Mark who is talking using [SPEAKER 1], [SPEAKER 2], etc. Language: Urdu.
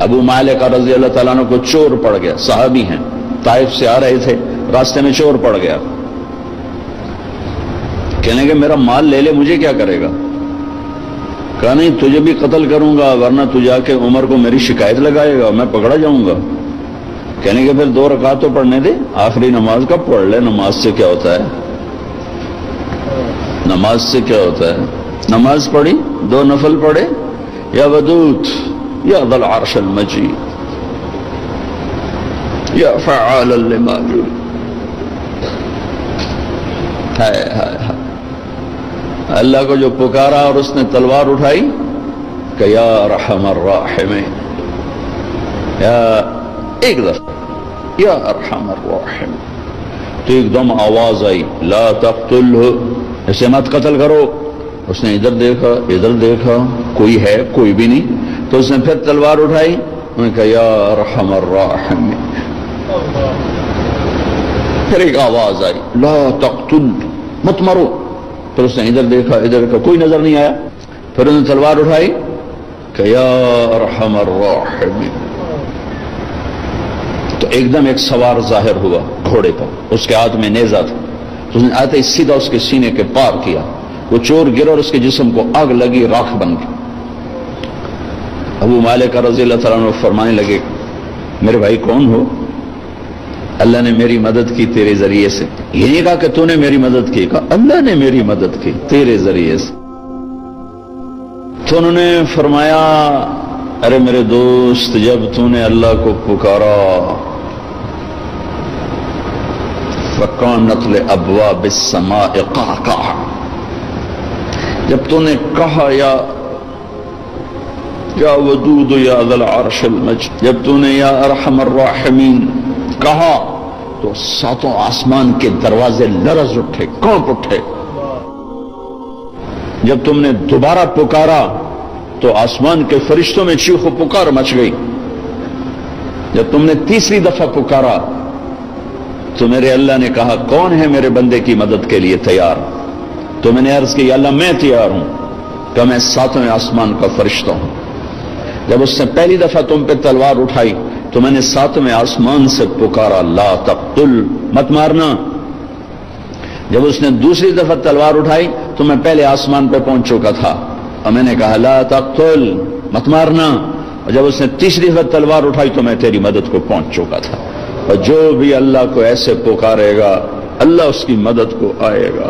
[SPEAKER 1] ابو مالک رضی اللہ تعالیٰ عنہ کو چور پڑ گیا، صحابی ہیں، طائف سے آ رہے تھے، راستے میں چور پڑ گیا، کہنے کہ میرا مال لے لے، مجھے کیا کرے گا؟ کہا نہیں، تجھے بھی قتل کروں گا، ورنہ تو جا کے عمر کو میری شکایت لگائے گا، میں پکڑا جاؤں گا۔ کہنے کہ پھر 2 رکعت تو پڑھنے دے، آخری نماز کا پڑھ لے، نماز سے کیا ہوتا ہے؟ نماز سے کیا ہوتا ہے؟ نماز پڑھی، 2 نفل پڑھے، یا ودود یا ذا العرش المجید یا فعالا لما یرید۔ ہائے ہائے ہائے، اللہ کو جو پکارا اور اس نے تلوار اٹھائی کہ یا ارحم الراحمین، یا ایک دفعہ یا ارحم الراحمین، تو ایک دم آواز آئی لا تقتلہ، اسے مت قتل کرو۔ اس نے ادھر دیکھا ادھر دیکھا، کوئی ہے؟ کوئی بھی نہیں۔ تو اس نے پھر تلوار اٹھائی، انہوں نے کہا یا ارحم الراحمین، پھر ایک آواز آئی لا تقتل، مت مرو۔ پھر اس نے ادھر دیکھا ادھر دیکھا، کوئی نظر نہیں آیا۔ پھر انہوں نے تلوار اٹھائی کہ یا ارحم الراحمین، تو ایک دم ایک سوار ظاہر ہوا گھوڑے پر، اس کے ہاتھ میں نیزہ تھا، تو اس نے آتے ہی سیدھا اس کے سینے کے پار کیا، وہ چور گر اور اس کے جسم کو آگ لگی، راکھ بن گئی۔ ابو مالک رضی اللہ تعالیٰ عنہ فرمانے لگے میرے بھائی کون ہو؟ اللہ نے میری مدد کی تیرے ذریعے سے۔ یہ نہیں کہا کہ تو نے میری مدد کی، کہا اللہ نے میری مدد کی تیرے ذریعے سے۔ تو انہوں نے فرمایا ارے میرے دوست، جب تو نے اللہ کو پکارا فَكَانَتْ لِأَبْوَابِ السَّمَاءِ قَعْقَعَ، جب تو نے کہا یا ودود یا ذا العرش المجید، جب تو نے یا ارحم الراحمین کہا تو 7 آسمان کے دروازے لرز اٹھے، کانپ اٹھے۔ جب تم نے دوبارہ پکارا تو آسمان کے فرشتوں میں چیخ و پکار مچ گئی۔ جب تم نے تیسری دفعہ پکارا تو میرے اللہ نے کہا کون ہے میرے بندے کی مدد کے لیے تیار؟ تو میں نے عرض کی اللہ میں تیار ہوں، کہ میں 7ویں آسمان کا فرشتہ ہوں۔ جب اس نے پہلی دفعہ تم پہ تلوار اٹھائی تو میں نے 7ویں آسمان سے پکارا لا تقتل، مت مارنا۔ جب اس نے دوسری دفعہ تلوار اٹھائی تو میں پہلے آسمان پہ پہنچ چکا تھا اور میں نے کہا لا تقتل، مت مارنا۔ اور جب اس نے تیسری دفعہ تلوار اٹھائی تو میں تیری مدد کو پہنچ چکا تھا۔ اور جو بھی اللہ کو ایسے پکارے گا اللہ اس کی مدد کو آئے گا۔